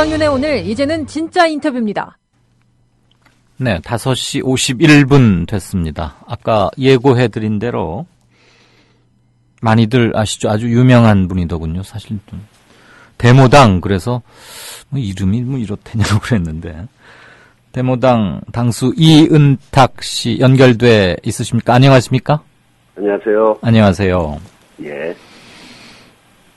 김광윤의 오늘 이제는 진짜 인터뷰입니다. 네, 5시 51분 됐습니다. 아까 예고해드린 대로 많이들 아시죠? 아주 유명한 분이더군요. 사실 좀 데모당, 그래서 뭐 이름이 뭐 이렇다냐고 그랬는데, 데모당 당수 이은탁 씨 연결돼 있으십니까? 안녕하십니까? 안녕하세요. 안녕하세요. 예.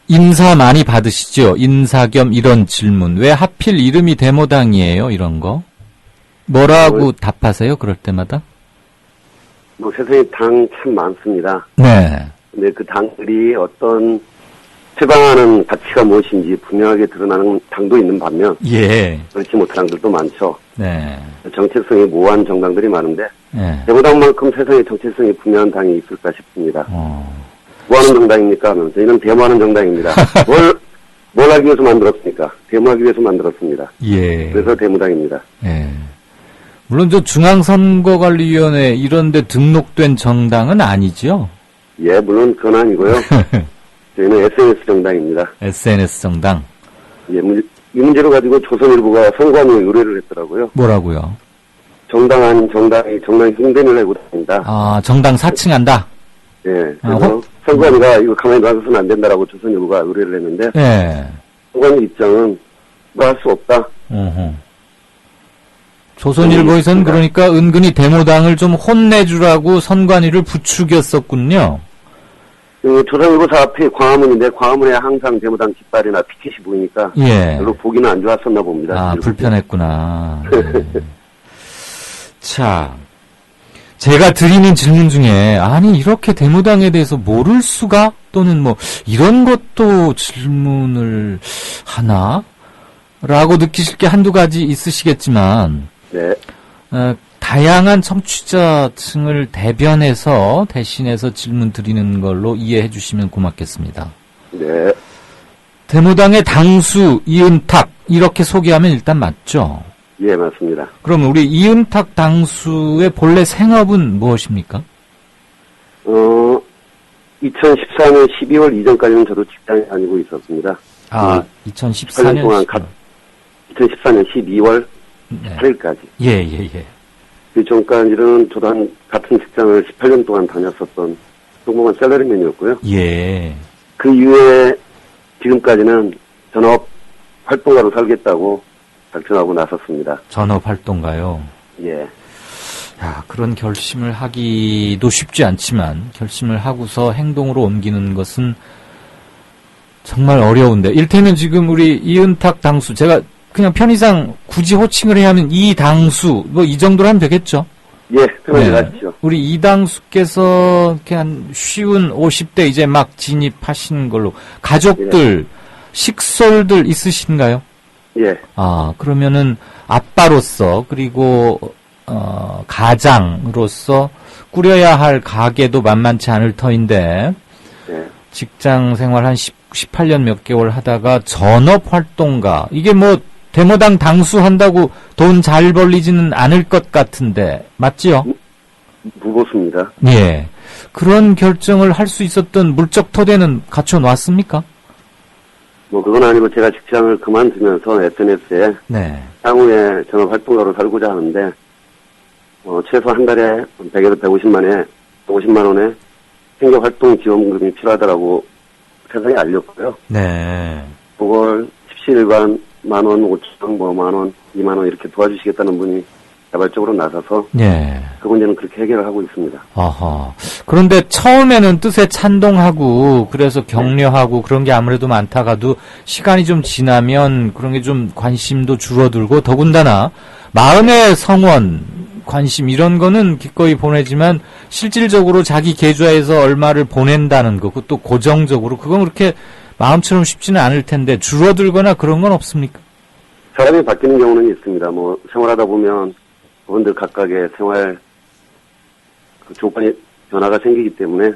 인사 많이 받으시죠? 인사 겸 이런 질문. 왜 하필 이름이 데모당이에요? 이런 거. 뭐라고 답하세요? 그럴 때마다? 뭐 세상에 당 참 많습니다. 네. 근데 그 당들이 어떤 표방하는 가치가 무엇인지 분명하게 드러나는 당도 있는 반면 예. 그렇지 못한 당들도 많죠. 네. 정체성이 모호한 정당들이 많은데 네. 데모당만큼 세상에 정체성이 분명한 당이 있을까 싶습니다. 뭐하는 정당입니까? 하면 저희는 데모하는 정당입니다. 뭘 하기 위해서 만들었습니까? 데모하기 위해서 만들었습니다. 예. 그래서 데모당입니다. 예. 물론 저 중앙선거관리위원회 이런 데 등록된 정당은 아니죠? 예, 물론 그건 아니고요. 저희는 SNS 정당입니다. SNS 정당. 예, 이 문제로 가지고 조선일보가 선관위에 의뢰를 했더라고요. 뭐라고요? 정당 아닌 정당이 정당 흉내를 내고 다닌다. 아, 정당 사칭한다? 예, 그래서 선관위가 이거 가만히 놔둬서는 안 된다라고 조선일보가 의뢰를 했는데, 예. 선관위 입장은 뭐 할 수 없다. 조선일보에서는 그러니까 은근히 데모당을 좀 혼내주라고 선관위를 부추겼었군요. 조선일보사 앞에 광화문인데 광화문에 항상 데모당 깃발이나 피켓이 보이니까 예. 별로 보기는 안 좋았었나 봅니다. 아, 불편했구나. 네. 자, 제가 드리는 질문 중에 아니 이렇게 데모당에 대해서 모를 수가? 또는 뭐 이런 것도 질문을 하나? 라고 느끼실 게 한두 가지 있으시겠지만 네. 다양한 청취자층을 대신해서 질문 드리는 걸로 이해해 주시면 고맙겠습니다. 네. 데모당의 당수 이은탁 이렇게 소개하면 일단 맞죠? 예, 맞습니다. 그럼 우리 이은탁 당수의 본래 생업은 무엇입니까? 2014년 12월 이전까지는 저도 직장에 다니고 있었습니다. 아, 2014년 동안 2014년 12월 18일까지. 예. 그 전까지는 저도 같은 직장을 18년 동안 다녔었던 평범한 셀러리맨이었고요. 예. 그 이후에 지금까지는 전업 활동가로 살겠다고 결정하고 나섰습니다. 전업 활동가요? 예. 야, 그런 결심을 하기도 쉽지 않지만 결심을 하고서 행동으로 옮기는 것은 정말 어려운데, 일테면 지금 우리 이은탁 당수, 제가 그냥 편의상 굳이 호칭을 해야 하면 이 당수, 뭐 이 정도로 하면 되겠죠? 예, 편하게 가시죠. 우리 이 당수께서 이렇게 한 쉬운 50대 이제 막 진입하신 걸로, 가족들, 식솔들 있으신가요? 예. 아, 그러면은 아빠로서, 그리고, 가장으로서 꾸려야 할 가게도 만만치 않을 터인데, 예. 직장 생활 한 18년 몇 개월 하다가 전업 활동가, 이게 뭐 데모당 당수한다고 돈 잘 벌리지는 않을 것 같은데 맞지요? 무겁습니다. 예. 그런 결정을 할 수 있었던 물적 토대는 갖춰놨습니까? 뭐 그건 아니고 제가 직장을 그만두면서 SNS에 네. 향후에 전업 활동가로 살고자 하는데 최소 한 달에 100에서 150만 원의 생계 활동 지원금이 필요하다라고 세상에 알렸고요. 네. 그걸 십시일반 10,000원, 5,000원, 10,000원, 20,000원 이렇게 도와주시겠다는 분이 자발적으로 나서서 예. 그 문제는 그렇게 해결을 하고 있습니다. 아하. 그런데 처음에는 뜻에 찬동하고 그래서 격려하고 그런 게 아무래도 많다가도 시간이 좀 지나면 그런 게 좀 관심도 줄어들고, 더군다나 마음의 성원, 관심 이런 거는 기꺼이 보내지만 실질적으로 자기 계좌에서 얼마를 보낸다는 거, 그것도 고정적으로, 그건 그렇게 마음처럼 쉽지는 않을 텐데 줄어들거나 그런 건 없습니까? 사람이 바뀌는 경우는 있습니다. 뭐 생활하다 보면 그분들 각각의 생활 조건이 변화가 생기기 때문에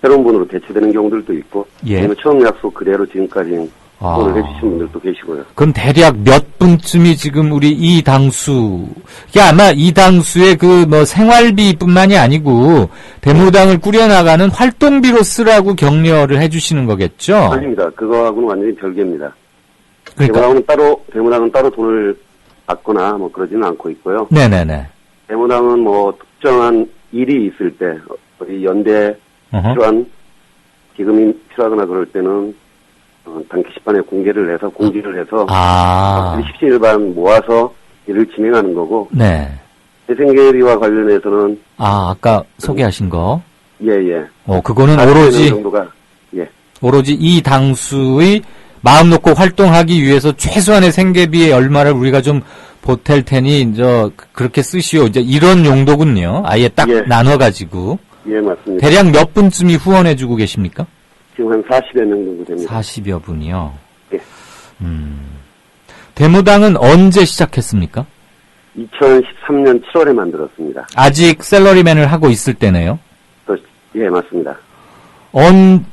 새로운 분으로 대체되는 경우들도 있고, 아니면 처음 약속 그대로 지금까지 오늘 해주신 분들도 계시고요. 그럼 대략 몇 분쯤이 지금 우리 이 당수, 이게 아마 이 당수의 그 뭐 생활비뿐만이 아니고 데모당을 꾸려나가는 활동비로 쓰라고 격려를 해주시는 거겠죠? 아닙니다. 그거하고는 완전히 별개입니다. 그러니까. 데모당은 따로 돈을 받거나 뭐 그러지는 않고 있고요. 네네네. 데모당은 뭐 특정한 일이 있을 때, 어디 연대 필요한 기금이 필요하거나 그럴 때는 당 게시판에 공지를 해서 십시일반 모아서 일을 진행하는 거고. 네. 재생계비와 관련해서는 아까 소개하신 거. 예. 그거는 오로지 이 당수의 마음 놓고 활동하기 위해서 최소한의 생계비의 얼마를 우리가 좀 보탤 테니 그렇게 쓰시오. 이제 이런 용도군요. 아예 딱 나눠가지고. 예, 맞습니다. 대략 몇 분쯤이 후원해주고 계십니까? 지금 한 40여 명 정도 됩니다. 40여 분이요. 예. 데모당은 언제 시작했습니까? 2013년 7월에 만들었습니다. 아직 샐러리맨을 하고 있을 때네요. 예, 맞습니다.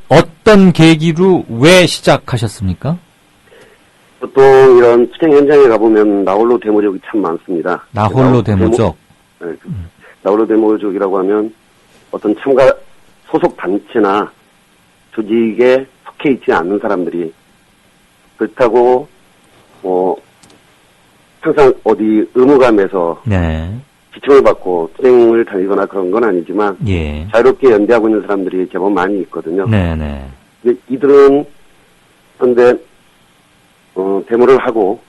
어떤 계기로 왜 시작하셨습니까? 보통 이런 투쟁 현장에 가보면 나홀로 데모족이 참 많습니다. 나홀로 데모족? 나홀로 데모족이라고 하면 어떤 소속 단체나 조직에 속해 있지 않는 사람들이, 그렇다고 항상 어디 의무감에서 지침을 받고 투쟁을 다니거나 그런 건 아니지만 자유롭게 연대하고 있는 사람들이 제법 많이 있거든요. 네네. 근데 이들은 그런데 데모를 하고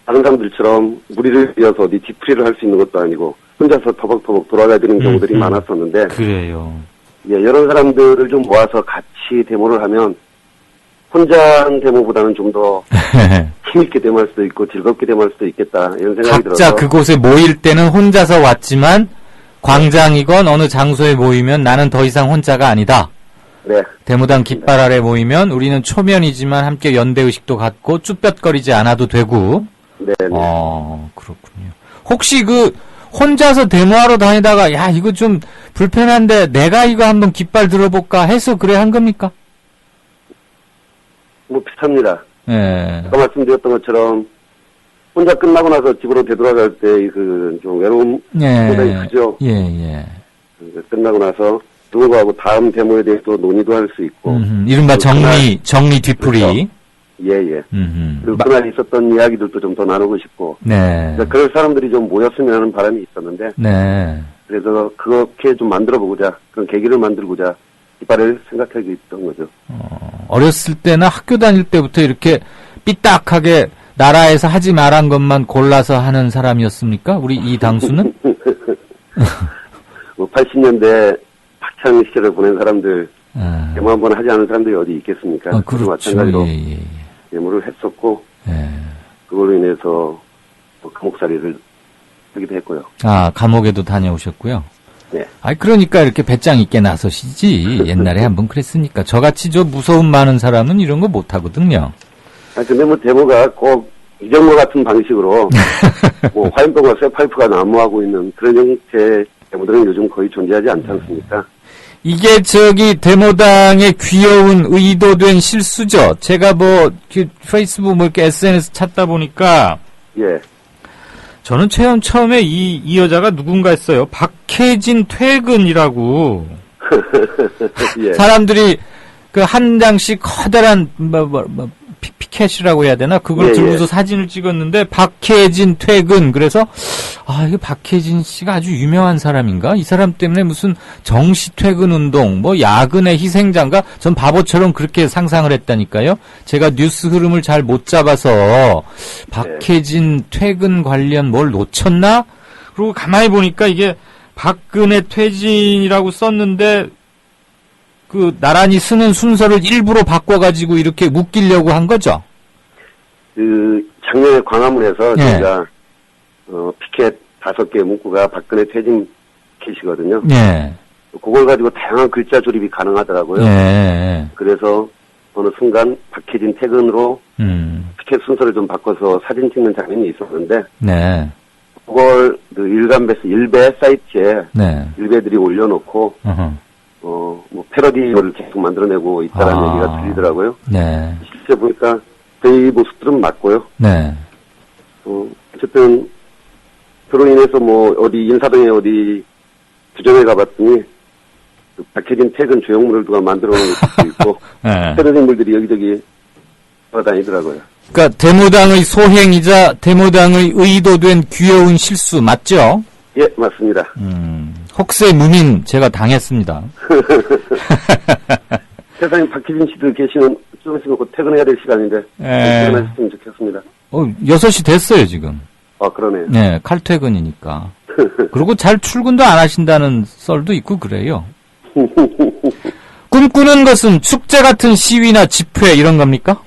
다른 사람들처럼 무리를 이어서 어디 뒤풀이를 할 수 있는 것도 아니고 혼자서 터벅터벅 돌아가야 되는 경우들이 많았었는데, 그래요. 이런 사람들을 좀 모아서 같이 데모를 하면 혼자 한 데모보다는 좀 더 힘있게 데모할 수도 있고 즐겁게 데모할 수도 있겠다, 이런 생각이 들어서. 각자 그곳에 모일 때는 혼자서 왔지만 광장이건 어느 장소에 모이면 나는 더 이상 혼자가 아니다. 네. 데모당 깃발 아래 모이면 우리는 초면이지만 함께 연대의식도 갖고 쭈뼛거리지 않아도 되고. 네. 그렇군요. 혹시 혼자서 데모하러 다니다가 이거 좀 불편한데 내가 이거 한번 깃발 들어볼까 해서 그래 한 겁니까? 비슷합니다. 예. 아까 말씀드렸던 것처럼 혼자 끝나고 나서 집으로 되돌아갈 때 좀 외로움 상당히 크죠. 예. 끝나고 나서 누구하고 다음 데모에 대해서 논의도 할 수 있고. 이른바 정리 뒤풀이. 그렇죠. 예. 그리고 그날 있었던 이야기들도 좀 더 나누고 싶고. 네. 그러니까 그럴 사람들이 좀 모였으면 하는 바람이 있었는데. 네. 그래서 그렇게 좀 만들어보고자, 그런 계기를 만들고자 이빨을 생각하게 있던 거죠. 어렸을 때나 학교 다닐 때부터 이렇게 삐딱하게 나라에서 하지 말한 것만 골라서 하는 사람이었습니까? 우리 이 당수는? 80년대 학창 시절을 보낸 사람들, 데모 한번 하지 않은 사람들이 어디 있겠습니까? 그렇죠. 마찬가지로 데모를 했었고, 그걸로 인해서 감옥살이를 하기도 했고요. 감옥에도 다녀오셨고요? 네. 그러니까 이렇게 배짱 있게 나서시지. 옛날에 한번 그랬으니까. 저같이 무서움 많은 사람은 이런 거 못하거든요. 근데 데모가 꼭 이정모 같은 방식으로, 화염병과 쇠파이프가 난무하고 있는 그런 형태의 데모들은 요즘 거의 존재하지 않지 않습니까? 이게 데모당의 귀여운 의도된 실수죠. 제가 페이스북 이렇게 SNS 찾다 보니까. 예. 저는 처음에 이 여자가 누군가 했어요. 박혜진 퇴근이라고. 예. 사람들이 한 장씩 커다란 피켓이라고 해야 되나? 그걸 들고서 사진을 찍었는데 박혜진 퇴근. 그래서 이게 박혜진 씨가 아주 유명한 사람인가? 이 사람 때문에 무슨 정시 퇴근 운동, 야근의 희생자인가? 전 바보처럼 그렇게 상상을 했다니까요. 제가 뉴스 흐름을 잘 못 잡아서 박혜진 퇴근 관련 뭘 놓쳤나? 그리고 가만히 보니까 이게 박근혜 퇴진이라고 썼는데 나란히 쓰는 순서를 일부러 바꿔가지고 이렇게 묶이려고 한 거죠? 작년에 광화문에서 저희가, 피켓 5개 문구가 박근혜 퇴진 킷이거든요. 예. 그걸 가지고 다양한 글자 조립이 가능하더라고요. 예. 그래서 어느 순간 박혜진 퇴근으로 피켓 순서를 좀 바꿔서 사진 찍는 장면이 있었는데, 네. 그걸 일배 사이트에 일배들이 올려놓고, 패러디를 계속 만들어내고 있다는 얘기가 들리더라고요. 네. 실제 보니까 저희 모습들은 맞고요. 네. 어쨌든 그로 인해서 어디 인사동에 어디 부정에 가봤더니 박혜진 퇴근 조형물을 누가 만들어 놓은 것도 있고 패러디 인물들이 여기저기 돌아다니더라고요. 그러니까 데모당의 소행이자 데모당의 의도된 귀여운 실수 맞죠? 예, 맞습니다. 혹세 무민 제가 당했습니다. 세상에 박희진 씨도 계시는 좀 있으면 곧 퇴근해야 될 시간인데 퇴근하셨으면 좋겠습니다. 6시 됐어요 지금. 아, 그러네요. 네, 칼퇴근이니까. 그리고 잘 출근도 안 하신다는 썰도 있고 그래요. 꿈꾸는 것은 축제 같은 시위나 집회 이런 겁니까?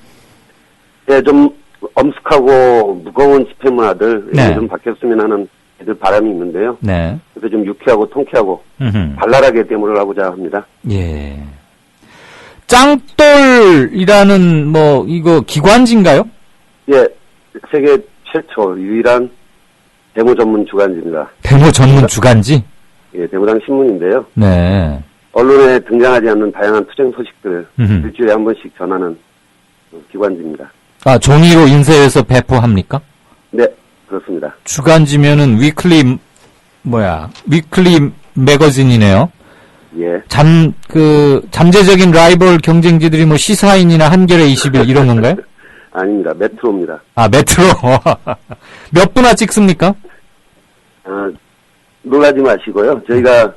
예, 좀 엄숙하고 무거운 집회 문화들 네. 좀 바뀌었으면 하는 애들 바람이 있는데요. 네. 그래서 좀 유쾌하고 통쾌하고 발랄하게 데모를 하고자 합니다. 예. 짱돌이라는 이거 기관지인가요? 예, 세계 최초 유일한 데모 전문 주간지입니다. 데모 전문 주간지? 예, 데모당 신문인데요. 네. 언론에 등장하지 않는 다양한 투쟁 소식들을 일주일에 한 번씩 전하는 기관지입니다. 아, 종이로 인쇄해서 배포합니까? 네, 그렇습니다. 주간지면은 위클리 매거진이네요. 예, 잠재적인 라이벌 경쟁지들이 시사인이나 한겨레 20일 이런 건가요? 아닙니다. 메트로입니다. 아, 메트로. 몇 분화 찍습니까? 놀라지 마시고요. 저희가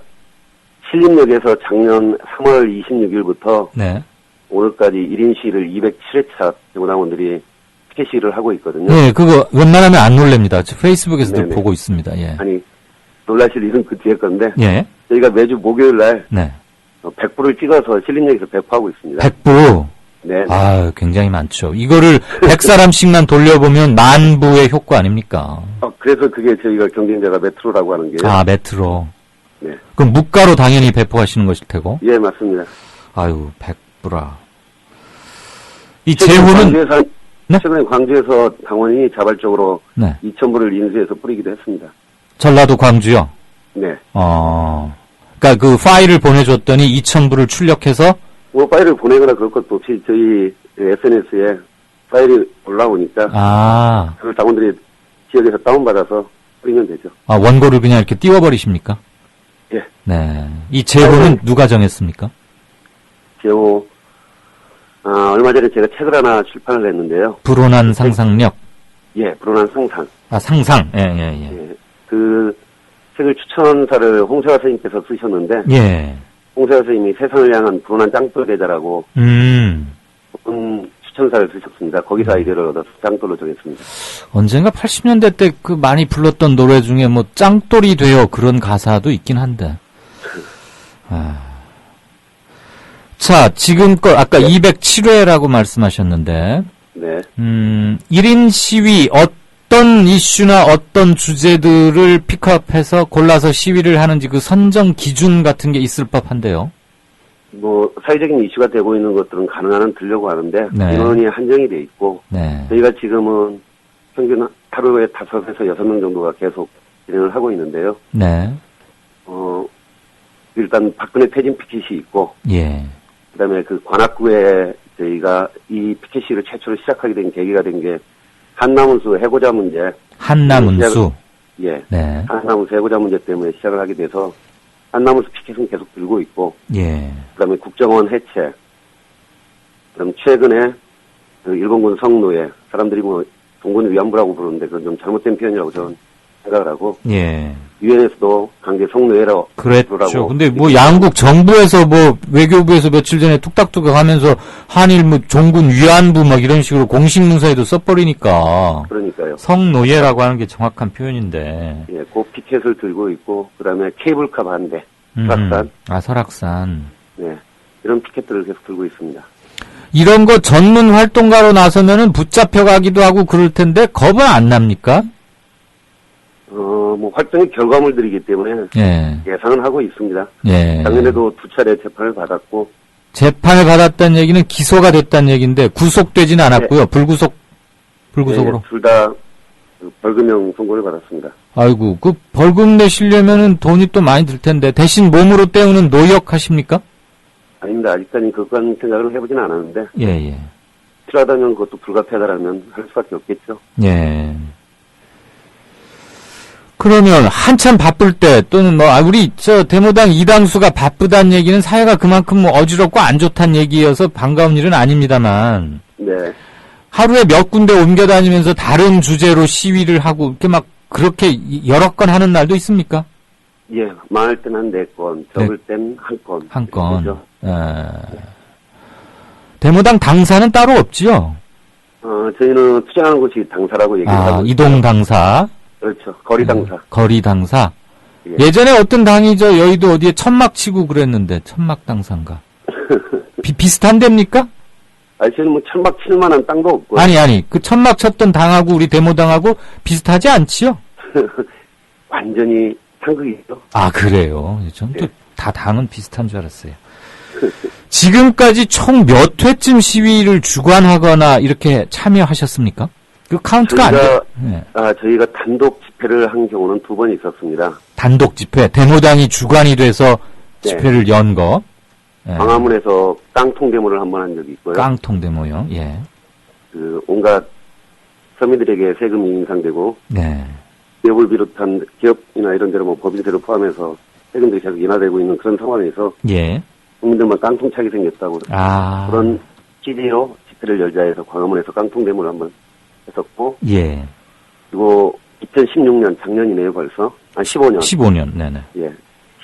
신림역에서 작년 3월 26일부터 네. 오늘까지 1인 시위를 207회차 데모당원들이 피켓 시위를 하고 있거든요. 네, 그거 웬만하면 안 놀랍니다. 저 페이스북에서도 네네. 보고 있습니다. 예. 아니, 놀라실 일은 그 뒤에 건데 예. 저희가 매주 목요일 날 네. 100부를 찍어서 신림역에서 배포하고 있습니다. 100부. 네. 아, 굉장히 많죠. 이거를 100사람씩만 돌려보면 10,000부의 효과 아닙니까? 그래서 그게 저희가 경쟁자가 메트로라고 하는 게요. 아, 메트로. 네. 그럼 무가로 당연히 배포하시는 것일 테고. 예, 맞습니다. 아유, 100부라. 이 재호는 네? 최근에 광주에서 당원이 자발적으로 네. 2,000부를 인수해서 뿌리기도 했습니다. 전라도 광주요. 네. 그러니까 그 파일을 보내줬더니 2,000부를 출력해서 파일을 보내거나 그럴 것도 없이 저희 SNS에 파일이 올라오니까 그걸 당원들이 지역에서 다운받아서 뿌리면 되죠. 아, 원고를 그냥 이렇게 띄워버리십니까? 예. 네. 이 재호는 누가 정했습니까? 재호, 얼마 전에 제가 책을 하나 출판을 했는데요. 불온한 상상력. 예, 불온한 상상. 아, 상상. 예. 예. 그 책을 추천사를 홍세화 선생님께서 쓰셨는데, 예. 홍세화 선생님이 세상을 향한 불온한 짱돌 대자라고, 추천사를 쓰셨습니다. 거기서 아이디어를 얻어서 짱돌로 정했습니다. 언젠가 80년대 때 그 많이 불렀던 노래 중에 짱돌이 되어 그런 가사도 있긴 한데. 자, 지금껏 아까 207회라고 말씀하셨는데, 네. 1인 시위 어떤 이슈나 어떤 주제들을 픽업해서 골라서 시위를 하는지 그 선정 기준 같은 게 있을 법한데요. 사회적인 이슈가 되고 있는 것들은 가능한 한 들려고 하는데, 네. 인원이 한정이 돼 있고, 네. 저희가 지금은 평균 하루에 5에서 6명 정도가 계속 진행을 하고 있는데요. 네. 일단 박근혜 퇴진 피켓이 있고, 예. 그 다음에 그 관악구에 저희가 이 피켓 시위를 최초로 시작하게 된 계기가 된 게 한남운수 해고자 문제. 한남운수. 예. 네. 한남운수 해고자 문제 때문에 시작을 하게 돼서 한남운수 피켓은 계속 들고 있고, 예. 그 다음에 국정원 해체, 그다음 최근에 그 일본군 성노예, 사람들이 동군 위안부라고 부르는데 그건 좀 잘못된 표현이라고 저는 생각을 하고, 예. 유엔에서도 강제 성노예라고 그랬죠. 근데 양국 정부에서 외교부에서 며칠 전에 뚝딱뚝딱 하면서 한일 종군 위안부 이런 식으로 공식 문서에도 써버리니까. 그러니까요. 성노예라고 하는 게 정확한 표현인데. 예, 그 피켓을 들고 있고, 그 다음에 케이블카 반대, 설악산. 설악산. 네. 이런 피켓들을 계속 들고 있습니다. 이런 거 전문 활동가로 나서면은 붙잡혀가기도 하고 그럴 텐데 겁은 안 납니까? 활동의 결과물들이기 때문에 예. 예상은 하고 있습니다. 예. 작년에도 2차례 재판을 받았고. 재판을 받았다는 얘기는 기소가 됐다는 얘기인데 구속되지는 않았고요. 네. 불구속으로. 둘 다 벌금형 선고를 받았습니다. 아이고, 그 벌금 내시려면은 돈이 또 많이 들 텐데 대신 몸으로 때우는 노역 하십니까? 아닙니다. 아직까지 그건 생각을 해보진 않았는데. 예. 필요하다면 그것도 불가피하다라면 할 수밖에 없겠죠. 예. 그러면 한참 바쁠 때 또는 우리 데모당 이당수가 바쁘다는 얘기는 사회가 그만큼 어지럽고 안 좋다는 얘기여서 반가운 일은 아닙니다만. 네. 하루에 몇 군데 옮겨 다니면서 다른 주제로 시위를 하고 이렇게 막 그렇게 여러 건 하는 날도 있습니까? 예, 많을 때는 한 4건, 적을 땐 한 건. 한 건. 그죠? 데모당 당사는 따로 없지요? 저희는 투쟁하는 곳이 당사라고 얘기를 하고 있어요. 이동 당사. 그렇죠. 거리 당사. 거리 당사. 예. 예전에 어떤 당이 여의도 어디에 천막 치고 그랬는데, 천막 당사인가? 비슷한 데입니까? 저희는 뭐 천막 칠 만한 땅도 없고요. 아니, 그 천막 쳤던 당하고 우리 데모당하고 비슷하지 않지요? 완전히 상극이죠. 그래요. 전 또 예. 다 당은 비슷한 줄 알았어요. 지금까지 총 몇 회쯤 시위를 주관하거나 이렇게 참여하셨습니까? 그 카운트가 안 돼. 네. 저희가 단독 집회를 한 경우는 2번 있었습니다. 단독 집회, 데모당이 주관이 돼서 네. 집회를 연 거. 네. 광화문에서 깡통 데모를 한 번 한 적이 있고요. 깡통 데모요. 예. 온갖 서민들에게 세금이 인상되고 네. 기업을 비롯한 기업이나 이런 데로 뭐 법인세를 포함해서 세금들이 계속 인하되고 있는 그런 상황에서 예. 국민들만 깡통 차게 생겼다고 그런 취지로 집회를 열자 해서 광화문에서 깡통 데모를 한번 했었고 예. 그리고 2016년 작년이네요 벌써 15년 15년 네네. 예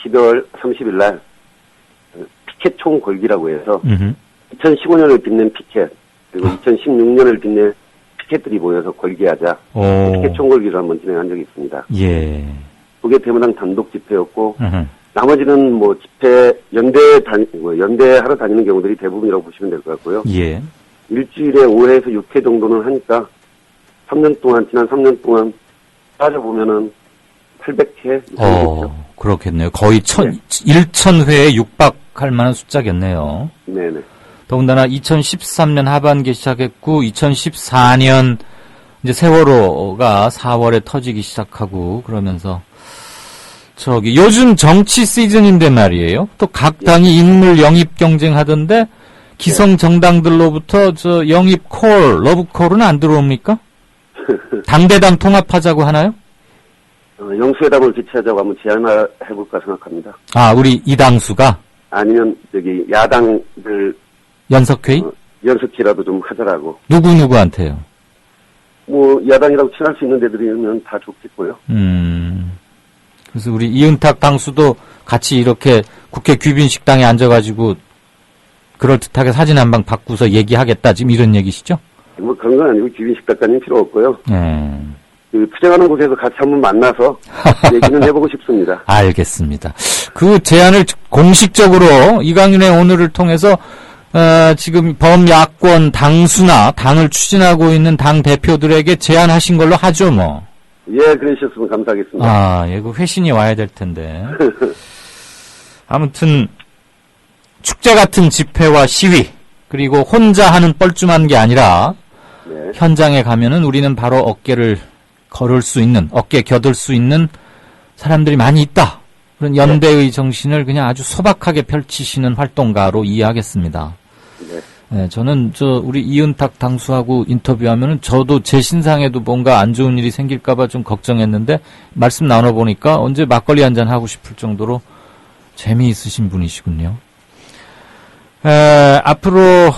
12월 30일 날 피켓 총 걸기라고 해서 2015년을 빛낸 피켓 그리고 2016년을 빛낸 피켓들이 모여서 걸기하자 피켓 총 걸기를 한번 진행한 적이 있습니다. 예. 그게 데모당 단독 집회였고 나머지는 뭐 집회 연대하러 다니는 경우들이 대부분이라고 보시면 될 것 같고요. 예. 일주일에 5회에서 6회 정도는 하니까 지난 3년 동안 따져보면은 800회 이상이겠죠. 그렇겠네요. 거의 1,000회에 육박할 만한 숫자겠네요. 네네. 더군다나 2013년 하반기에 시작했고 2014년 이제 세월호가 4월에 터지기 시작하고 그러면서 요즘 정치 시즌인데 말이에요. 또 각 당이 인물 영입 경쟁하던데 기성 정당들로부터 영입 러브콜은 안 들어옵니까? 당대당 통합하자고 하나요? 영수회담을 개최하자고 한번 제안을 해볼까 생각합니다. 우리 이당수가? 아니면 야당들 연석회의? 연석회라도 좀 하자라고. 누구한테요? 뭐 야당이라고 친할 수 있는 데들이면 다 좋겠고요. 그래서 우리 이은탁 당수도 같이 이렇게 국회 귀빈식당에 앉아가지고 그럴듯하게 사진 한 방 받고서 얘기하겠다 지금 이런 얘기시죠? 뭐 그런 건 아니고 귀빈식당까지는 필요 없고요. 투쟁하는 곳에서 같이 한번 만나서 얘기는 해보고 싶습니다. 알겠습니다. 그 제안을 공식적으로 이강윤의 오늘을 통해서 지금 범야권 당수나 당을 추진하고 있는 당 대표들에게 제안하신 걸로 하죠, 뭐. 예, 그러셨으면 감사하겠습니다. 그 회신이 와야 될 텐데. 아무튼 축제 같은 집회와 시위 그리고 혼자 하는 뻘쭘한 게 아니라 네. 현장에 가면은 우리는 바로 어깨 겨들 수 있는 사람들이 많이 있다. 그런 연대의 정신을 그냥 아주 소박하게 펼치시는 활동가로 이해하겠습니다. 네, 저는 우리 이은탁 당수하고 인터뷰하면은 저도 제 신상에도 뭔가 안 좋은 일이 생길까봐 좀 걱정했는데 말씀 나눠보니까 언제 막걸리 한잔 하고 싶을 정도로 재미있으신 분이시군요. 앞으로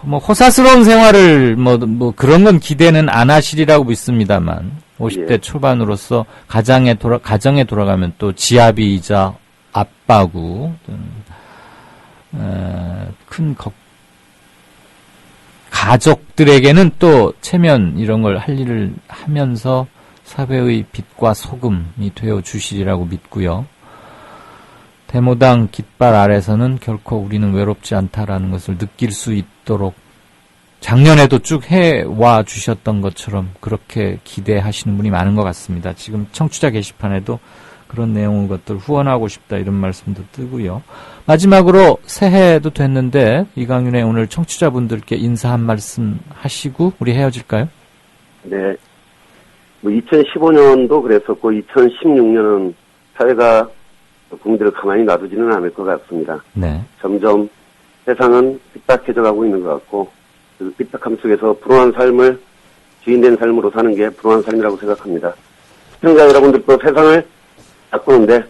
뭐 호사스러운 생활을 뭐 그런 건 기대는 안 하시리라고 믿습니다만 50대 초반으로서 가정에 돌아가면 또 지아비이자 아빠고 큰 가족들에게는 또 체면 이런 걸 할 일을 하면서 사회의 빛과 소금이 되어 주시리라고 믿고요. 데모당 깃발 아래서는 결코 우리는 외롭지 않다라는 것을 느낄 수 있도록 작년에도 쭉 해와 주셨던 것처럼 그렇게 기대하시는 분이 많은 것 같습니다. 지금 청취자 게시판에도 그런 내용의 것들 후원하고 싶다 이런 말씀도 뜨고요. 마지막으로 새해도 됐는데 이강윤의 오늘 청취자분들께 인사 한 말씀 하시고 우리 헤어질까요? 네. 2015년도 그랬었고 2016년은 사회가 국민들을 가만히 놔두지는 않을 것 같습니다. 네. 점점 세상은 삐딱해져 가고 있는 것 같고 그 삐딱함 속에서 불온한 삶을 주인된 삶으로 사는 게 불온한 삶이라고 생각합니다. 시청자 여러분들도 세상을 바꾸는데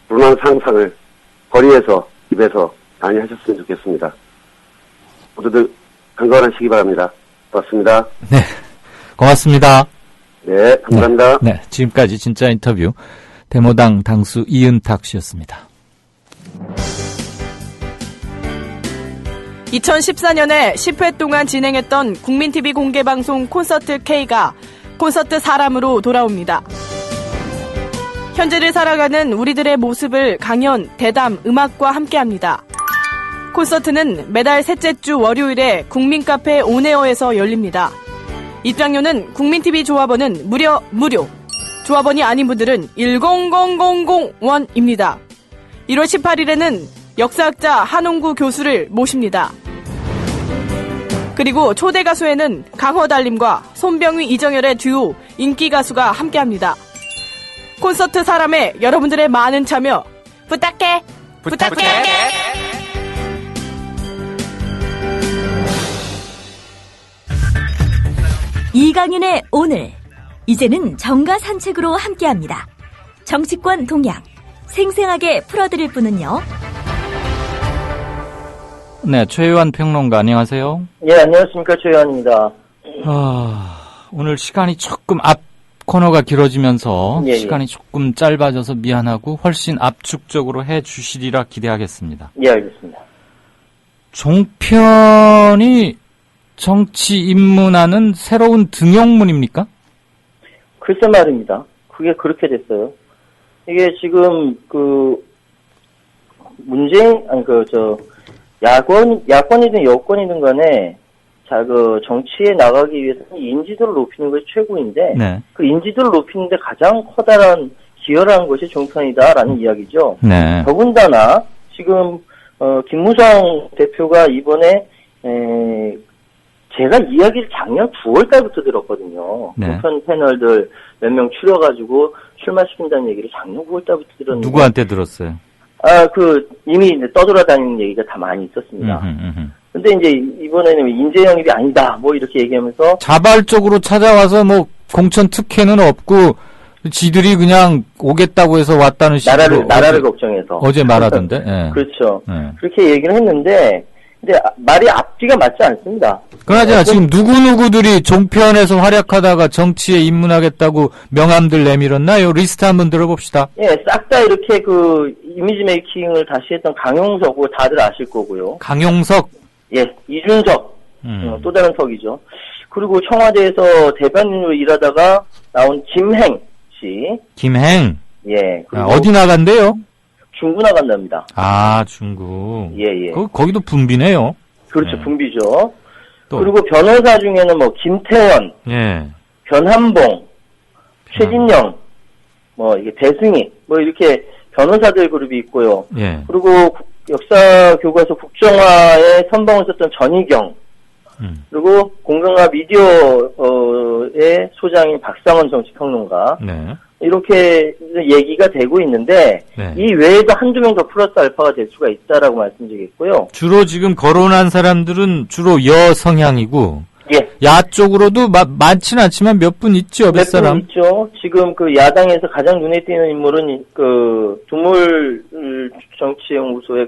불온한 상상을 거리에서 집에서 많이 하셨으면 좋겠습니다. 모두들 건강하시기 바랍니다. 고맙습니다. 네. 고맙습니다. 네, 감사합니다. 네. 지금까지 진짜 인터뷰 데모당 당수 이은탁 씨였습니다. 2014년에 10회 동안 진행했던 국민TV 공개방송 콘서트 K가 콘서트 사람으로 돌아옵니다. 현재를 살아가는 우리들의 모습을 강연, 대담, 음악과 함께합니다. 콘서트는 매달 셋째 주 월요일에 국민카페 온에어에서 열립니다. 입장료는 국민TV 조합원은 무료. 조합원이 아닌 분들은 100,000원입니다. 1월 18일에는 역사학자 한홍구 교수를 모십니다. 그리고 초대 가수에는 강허달림과 손병휘 이정열의 듀오 인기 가수가 함께합니다. 콘서트 사람에 여러분들의 많은 참여 부탁해. 이강윤의 오늘, 이제는 정가 산책으로 함께합니다. 정치권 동향 생생하게 풀어드릴 분은요. 네, 최유한 평론가 안녕하세요. 예, 안녕하십니까. 최현입니다. 오늘 시간이 조금 앞 코너가 길어지면서 예, 예. 시간이 조금 짧아져서 미안하고 훨씬 압축적으로 해 주시리라 기대하겠습니다. 예, 알겠습니다. 종편이 정치 입문하는 새로운 등용문입니까? 글쎄 말입니다. 그게 그렇게 됐어요. 이게 지금 야권이든 여권이든 간에 정치에 나가기 위해서는 인지도를 높이는 것이 최고인데, 네. 그 인지도를 높이는데 가장 커다란 기여를 한 것이 종편이다라는 이야기죠. 네. 더군다나, 지금, 김무성 대표가 이번에, 제가 이야기를 작년 9월 달부터 들었거든요. 네. 종편 패널들 몇 명 추려가지고 출마시킨다는 얘기를 작년 9월 달부터 들었는데. 누구한테 들었어요? 이미 이제 떠돌아다니는 얘기가 다 많이 있었습니다. 근데 이제 이번에는 인재 영입이 아니다, 뭐 이렇게 얘기하면서. 자발적으로 찾아와서 뭐 공천 특혜는 없고 지들이 그냥 오겠다고 해서 왔다는 식으로. 나라를 걱정해서. 어제 말하던데. 예. 그렇죠. 예. 그렇게 얘기를 했는데, 근데 말이 앞뒤가 맞지 않습니다. 그나저나 지금 누구누구들이 종편에서 활약하다가 정치에 입문하겠다고 명함들 내밀었나요? 리스트 한번 들어봅시다. 예, 싹 다 이렇게 이미지 메이킹을 다시 했던 강용석, 다들 아실 거고요. 강용석. 예, 이준석. 또 다른 석이죠. 그리고 청와대에서 대변인으로 일하다가 나온 김행 씨. 김행. 예. 그리고 어디 나간대요? 중구 나간답니다. 아, 중구. 예. 거기도 분비네요. 그렇죠, 네. 분비죠. 또. 그리고 변호사 중에는 김태원, 예. 변한봉, 최진영, 이게 배승희, 이렇게 변호사들 그룹이 있고요. 예. 그리고 역사 교과서 국정화에 선봉을 썼던 전희경, 그리고 공정화 미디어의 소장인 박상원 정치평론가, 네. 이렇게 얘기가 되고 있는데, 네. 이 외에도 한두 명 더 플러스 알파가 될 수가 있다라고 말씀드리겠고요. 주로 지금 거론한 사람들은 주로 여 성향이고, 예. 야 쪽으로도 많지는 않지만 몇 분 있죠, 몇 사람. 몇 분 있죠. 지금 야당에서 가장 눈에 띄는 인물은 두물 정치연구소의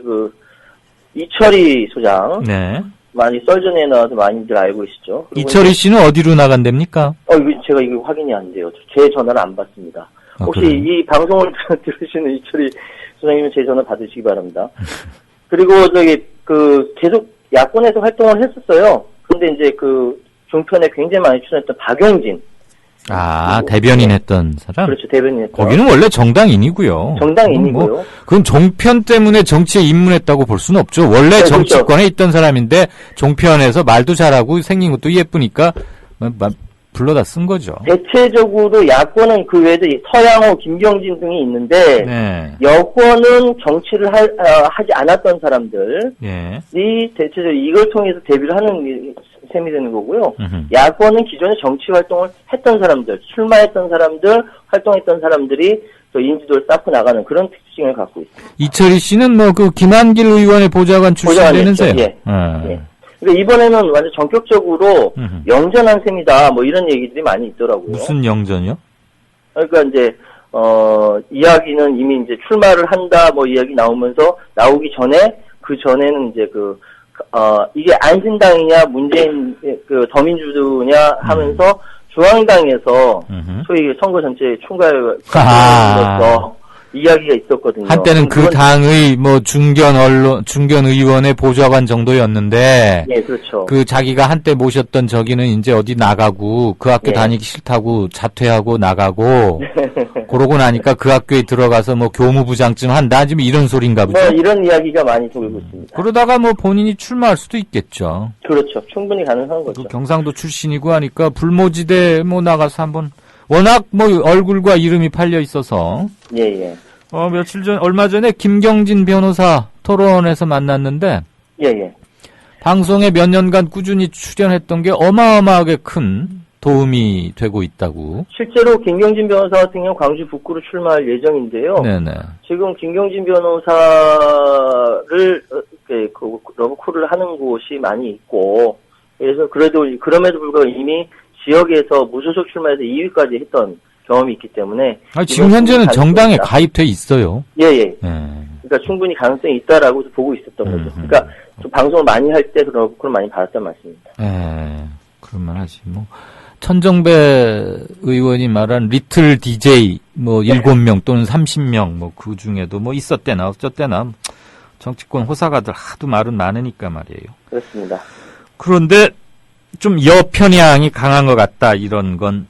이철희 소장. 네. 많이 썰전에 나와서 많이들 알고 계시죠. 이철희 씨는 어디로 나간답니까? 제가 이거 확인이 안 돼요. 제 전화를 안 받습니다. 혹시 그래요? 이 방송을 들으시는 이철희 소장님은 제 전화 받으시기 바랍니다. 그리고 계속 야권에서 활동을 했었어요. 근데 이제 종편에 굉장히 많이 출연했던 박용진. 대변인 했던 사람? 그렇죠, 대변인 했던. 거기는 원래 정당인이고요. 정당인이고요. 그건 종편 때문에 정치에 입문했다고 볼 수는 없죠. 원래 네, 정치권에 그렇죠. 있던 사람인데 종편에서 말도 잘하고 생긴 것도 예쁘니까 불러다 쓴 거죠. 대체적으로 야권은 그 외에도 서양호, 김경진 등이 있는데 네. 여권은 정치를 하지 않았던 사람들이 예. 대체적으로 이걸 통해서 데뷔를 하는 셈이 되는 거고요. 음흠. 야권은 기존에 정치 활동을 했던 사람들, 출마했던 사람들, 활동했던 사람들이 또 인지도를 쌓고 나가는 그런 특징을 갖고 있습니다. 이철희 씨는 김한길 의원의 보좌관 출신이라면서요? 예. 그러니까 이번에는 완전 전격적으로 영전한 셈이다, 이런 얘기들이 많이 있더라고요. 무슨 영전이요? 그러니까 이제 이야기는 이미 이제 출마를 한다, 이야기 나오면서 나오기 전에 그 전에는 이제 이게 안신당이냐 문재인 그 더민주냐 하면서 중앙당에서 소위 선거 전체에 총괄로서 이야기가 있었거든요. 한때는 그 당의 뭐 중견 의원의 보좌관 정도였는데. 예, 그렇죠. 그 자기가 한때 모셨던 저기는 이제 어디 나가고 그 학교 예. 다니기 싫다고 자퇴하고 나가고 그러고 나니까 그 학교에 들어가서 뭐 교무부장쯤 한다 지금 이런 소린가 보죠. 뭐 이런 이야기가 많이 돌고 있습니다. 그러다가 뭐 본인이 출마할 수도 있겠죠. 그렇죠. 충분히 가능한 거죠. 그 경상도 출신이고 하니까 불모지대 뭐 나가서 한번 워낙 뭐 얼굴과 이름이 팔려 있어서 예. 얼마 전에 김경진 변호사 토론에서 만났는데 예. 방송에 몇 년간 꾸준히 출연했던 게 어마어마하게 큰 도움이 되고 있다고. 실제로 김경진 변호사 같은 경우 광주 북구로 출마할 예정인데요. 네네. 지금 김경진 변호사를 그 러브콜을 하는 곳이 많이 있고, 그래서 그럼에도 불구하고 이미 지역에서 무소속 출마해서 2위까지 했던 경험이 있기 때문에. 지금 현재는 정당에 가입돼 있어요. 예. 그러니까 충분히 가능성이 있다라고 보고 있었던 거죠. 그러니까 좀 방송을 많이 할 때 러브콜을 많이 받았단 말씀입니다. 그럴만 하지. 뭐 천정배 의원이 말한 리틀 DJ 뭐 7명 또는 30명 뭐 그 중에도 뭐 있었대나 어쩌대나 정치권 호사가들 하도 말은 많으니까 말이에요. 그렇습니다. 그런데 좀 여편향이 강한 것 같다 이런 건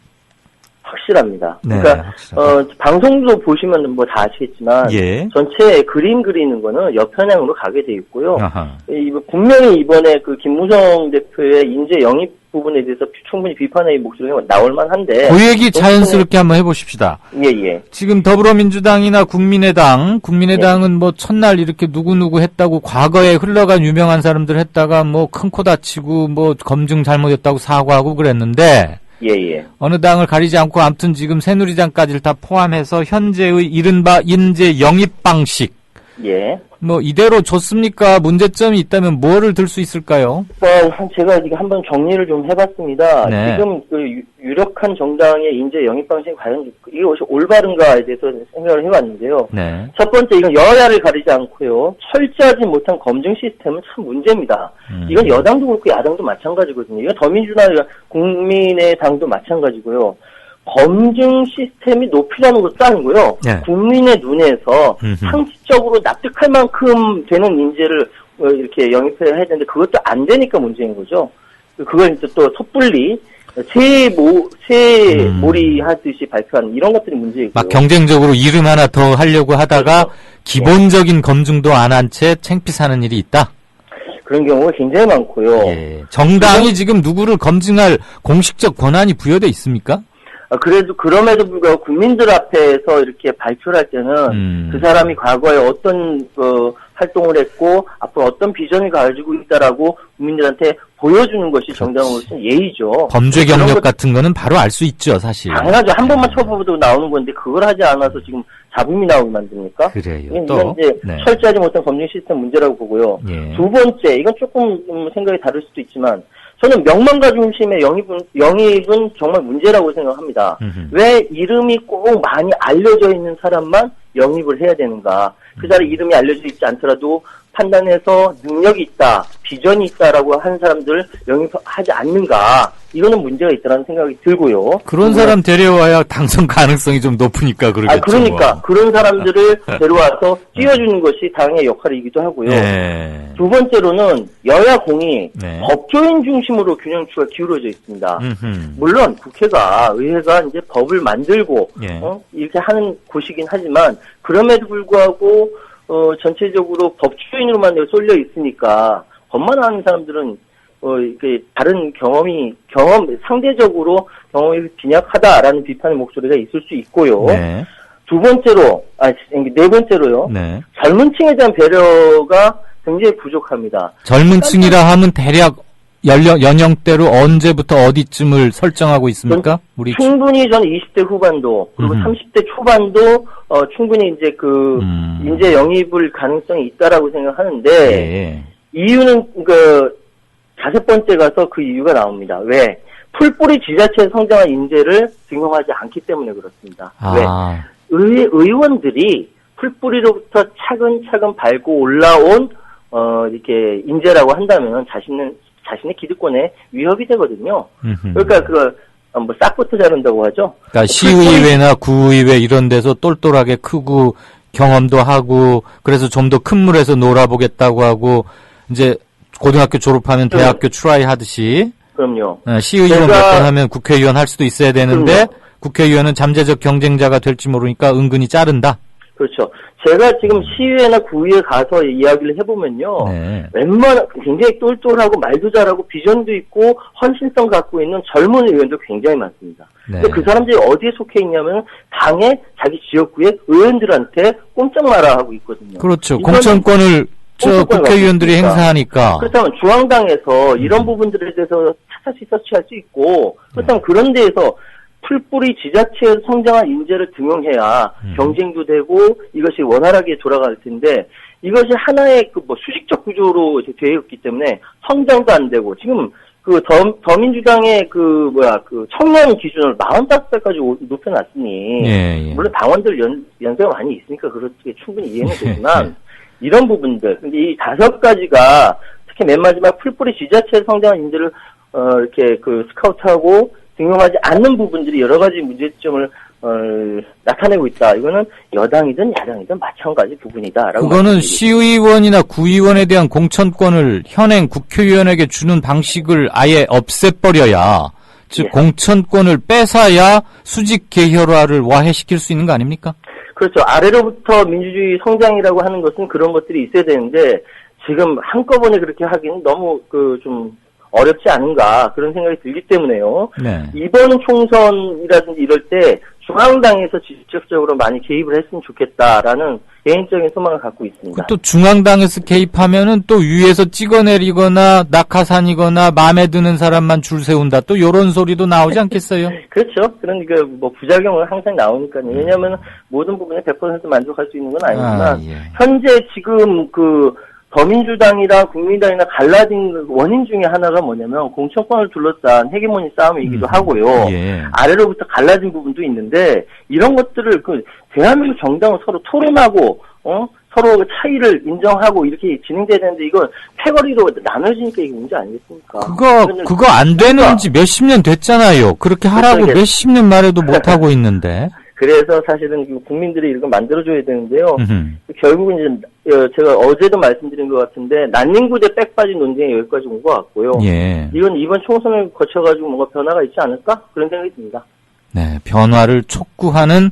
확실합니다. 네, 그러니까 확실하다. 방송도 보시면 뭐 다 아시겠지만 예. 전체 그림 그리는 거는 여편향으로 가게 돼 있고요. 아하. 분명히 이번에 그 김무성 대표의 인재 영입 부분에 대해서 충분히 비판의 목소리가 나올 만한데 그 얘기 자연스럽게 한번 해보십시다. 예. 지금 더불어민주당이나 국민의당은 뭐 첫날 이렇게 누구누구 했다고 과거에 흘러간 유명한 사람들 했다가 뭐 큰 코 다치고 뭐 검증 잘못했다고 사과하고 그랬는데 예. 어느 당을 가리지 않고 아무튼 지금 새누리당까지를 다 포함해서 현재의 이른바 인재 영입 방식 예. 뭐 이대로 좋습니까? 문제점이 있다면 뭐를 들 수 있을까요? 제가 이게 한번 정리를 좀 해봤습니다. 네. 지금 그 유력한 정당의 인재 영입 방식이 과연 이것이 올바른가에 대해서 생각을 해봤는데요. 네. 첫 번째, 이건 여야를 가리지 않고요. 철저하지 못한 검증 시스템은 참 문제입니다. 이건 여당도 그렇고 야당도 마찬가지거든요. 이건 더민주나 국민의당도 마찬가지고요. 검증 시스템이 높이라는 것도 아니고요. 네. 국민의 눈에서 상식적으로 납득할 만큼 되는 인재를 이렇게 영입해야 해야 되는데 그것도 안 되니까 문제인 거죠. 그걸 이제 또 섣불리 새몰이 하듯이 발표하는 이런 것들이 문제이고요. 막 경쟁적으로 이름 하나 더 하려고 하다가 그렇죠. 기본적인 검증도 안 한 채 창피 사는 일이 있다. 그런 경우가 굉장히 많고요. 예. 정당이 지금 누구를 검증할 공식적 권한이 부여돼 있습니까? 그래도 그럼에도 불구하고 국민들 앞에서 이렇게 발표를 할 때는 그 사람이 과거에 어떤 활동을 했고 앞으로 어떤 비전을 가지고 있다라고 국민들한테 보여주는 것이 정당으로서는 예의죠. 범죄 경력 같은 거는 바로 알 수 있죠, 사실. 당연하죠. 한 번만 쳐보도 나오는 건데 그걸 하지 않아서 지금 잡음이 나오게 만듭니까? 그래요. 이건 또 이제 네. 철저하지 못한 검증 시스템 문제라고 보고요. 예. 두 번째, 이건 조금 생각이 다를 수도 있지만 저는 명망가 중심의 영입은 정말 문제라고 생각합니다. 왜 이름이 꼭 많이 알려져 있는 사람만 영입을 해야 되는가? 그 사람 이름이 알려져 있지 않더라도 판단해서 능력이 있다, 비전이 있다라고 하는 사람들 영입하지 않는가? 이거는 문제가 있다라는 생각이 들고요. 그런 사람 데려와야 당선 가능성이 좀 높으니까 그러겠죠. 그러니까 뭐. 그런 사람들을 데려와서 띄워주는 것이 당의 역할이기도 하고요. 네. 두 번째로는 여야 공이 네. 법조인 중심으로 균형추가 기울어져 있습니다. 물론 의회가 이제 법을 만들고 예. 이렇게 하는 곳이긴 하지만 그럼에도 불구하고 전체적으로 법조인으로만 쏠려 있으니까 법만 하는 사람들은 이게 다른 상대적으로 경험이 빈약하다라는 비판의 목소리가 있을 수 있고요. 네. 네 번째로요. 네. 젊은 층에 대한 배려가 굉장히 부족합니다. 젊은 층이라 하면 대략 연령대로 언제부터 어디쯤을 설정하고 있습니까? 우리 충분히 저는 20대 후반도 그리고 30대 초반도 충분히 이제 인재 영입을 가능성이 있다라고 생각하는데 예. 이유는 다섯 번째 가서 그 이유가 나옵니다. 왜? 풀뿌리 지자체에 성장한 인재를 등용하지 않기 때문에 그렇습니다. 왜? 의원들이 풀뿌리로부터 차근차근 밟고 올라온 이렇게 인재라고 한다면 자신의 기득권에 위협이 되거든요. 그러니까 뭐 싹부터 자른다고 하죠. 그러니까 시의회나 구의회 이런 데서 똘똘하게 크고 경험도 하고 그래서 좀 더 큰 물에서 놀아보겠다고 하고 이제 고등학교 졸업하면 대학교 트라이 하듯이 그럼요. 시의원 몇 번 하면 국회의원 할 수도 있어야 되는데 그럼요. 국회의원은 잠재적 경쟁자가 될지 모르니까 은근히 자른다. 그렇죠. 제가 지금 시의회나 구의회 가서 이야기를 해보면요. 네. 웬만한 굉장히 똘똘하고 말도 잘하고 비전도 있고 헌신성 갖고 있는 젊은 의원도 굉장히 많습니다. 네. 근데 그 사람들이 어디에 속해 있냐면 당의 자기 지역구의 의원들한테 꼼짝 마라 하고 있거든요. 그렇죠. 이거는 공천권을 공천권을 국회의원들이 갖고 있으니까. 행사하니까. 그렇다면 중앙당에서 이런 부분들에 대해서 차차시 서치할 수 있고 그렇다면 그런 데에서 풀뿌리 지자체에서 성장한 인재를 등용해야 경쟁도 되고 이것이 원활하게 돌아갈 텐데 이것이 하나의 뭐 수직적 구조로 이제 되어 있기 때문에 성장도 안 되고 지금 더민주당의 청년 기준을 45살까지 높여놨으니 예. 물론 당원들 연세가 많이 있으니까 그렇게 충분히 이해는 되지만 이런 부분들 근데 이 5가지가 특히 맨 마지막 풀뿌리 지자체에서 성장한 인재를 이렇게 스카우트하고 등용하지 않는 부분들이 여러 가지 문제점을 나타내고 있다. 이거는 여당이든 야당이든 마찬가지 부분이다라고. 그거는 시의원이나 구의원에 대한 공천권을 현행 국회의원에게 주는 방식을 아예 없애버려야, 즉 예. 공천권을 뺏어야 수직 계열화를 와해시킬 수 있는 거 아닙니까? 그렇죠. 아래로부터 민주주의 성장이라고 하는 것은 그런 것들이 있어야 되는데 지금 한꺼번에 그렇게 하기는 너무 좀 어렵지 않은가 그런 생각이 들기 때문에요. 네. 이번 총선이라든지 이럴 때 중앙당에서 직접적으로 많이 개입을 했으면 좋겠다라는 개인적인 소망을 갖고 있습니다. 또 중앙당에서 개입하면은 또 위에서 찍어내리거나 낙하산이거나 마음에 드는 사람만 줄 세운다. 또 요런 소리도 나오지 않겠어요? 그렇죠. 그런 부작용은 항상 나오니까요. 왜냐하면 모든 부분에 100% 만족할 수 있는 건 아니지만 예. 현재 지금 더민주당이랑 국민당이나 갈라진 원인 중에 하나가 뭐냐면 공천권을 둘러싼 헤게모니 싸움이기도 하고요. 예. 아래로부터 갈라진 부분도 있는데 이런 것들을 대한민국 정당은 서로 토론하고 서로 차이를 인정하고 이렇게 진행돼야 되는데 이건 패거리로 나눠지니까 이게 문제 아니겠습니까? 그거 안 되는 지 몇십 년 됐잖아요. 그렇게 하라고 그렇죠. 몇십 년 말해도 못 하고 있는데. 그래서 사실은 국민들이 이런 걸 만들어줘야 되는데요. 결국은 이제 제가 어제도 말씀드린 것 같은데 난닝구 대 빽빠진 논쟁이 여기까지 온 것 같고요. 예. 이건 이번 총선을 거쳐가지고 뭔가 변화가 있지 않을까? 그런 생각이 듭니다. 네, 변화를 촉구하는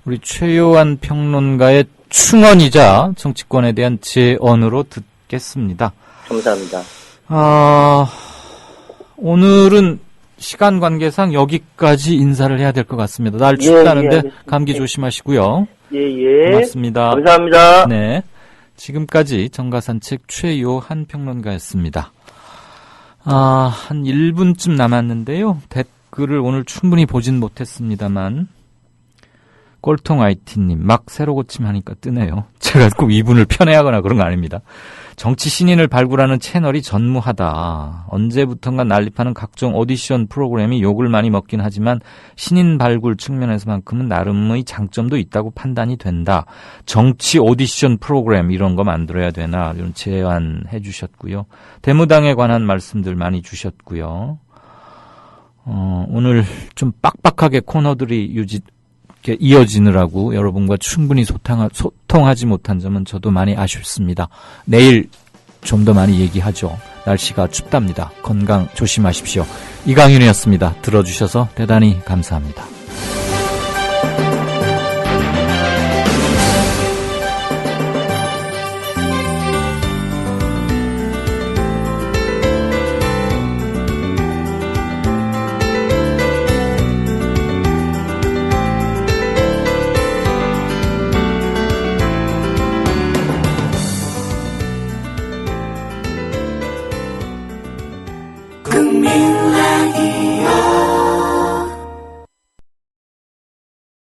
우리 최요한 평론가의 충언이자 정치권에 대한 제언으로 듣겠습니다. 감사합니다. 오늘은 시간 관계상 여기까지 인사를 해야 될 것 같습니다. 날 춥다는데 감기 조심하시고요. 예. 고맙습니다. 감사합니다. 네, 지금까지 정가산책 최요한 평론가였습니다. 한 1분쯤 남았는데요. 댓글을 오늘 충분히 보진 못했습니다만 꼴통 IT님 막 새로 고침하니까 뜨네요. 제가 꼭 이분을 편애하거나 그런 거 아닙니다. 정치 신인을 발굴하는 채널이 전무하다. 언제부턴가 난립하는 각종 오디션 프로그램이 욕을 많이 먹긴 하지만 신인 발굴 측면에서만큼은 나름의 장점도 있다고 판단이 된다. 정치 오디션 프로그램 이런 거 만들어야 되나 이런 제안해 주셨고요. 대무당에 관한 말씀들 많이 주셨고요. 오늘 좀 빡빡하게 코너들이 이어지느라고 여러분과 충분히 소통하지 못한 점은 저도 많이 아쉽습니다. 내일 좀 더 많이 얘기하죠. 날씨가 춥답니다. 건강 조심하십시오. 이강윤이었습니다. 들어주셔서 대단히 감사합니다.